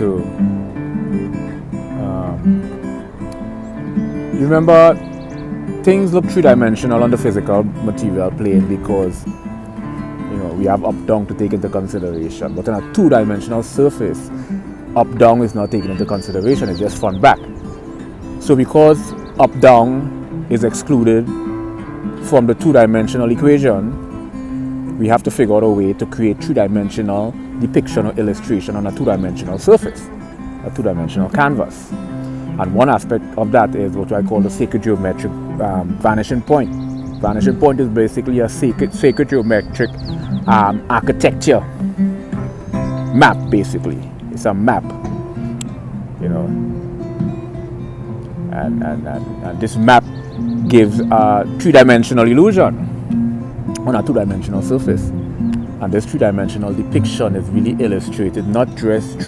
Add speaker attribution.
Speaker 1: to you remember things look three-dimensional on the physical material plane because we have up-down to take into consideration, but on a two-dimensional surface, up-down is not taken into consideration, it's just front-back. So because up-down is excluded from the two-dimensional equation, we have to figure out a way to create three-dimensional depiction or illustration on a two-dimensional surface, a two-dimensional canvas. And one aspect of that is what I call the sacred geometric vanishing point. Vanishing point is basically a sacred geometric architecture map, basically. It's a map, and this map gives a three-dimensional illusion on a two-dimensional surface. And this three-dimensional depiction is really illustrated not just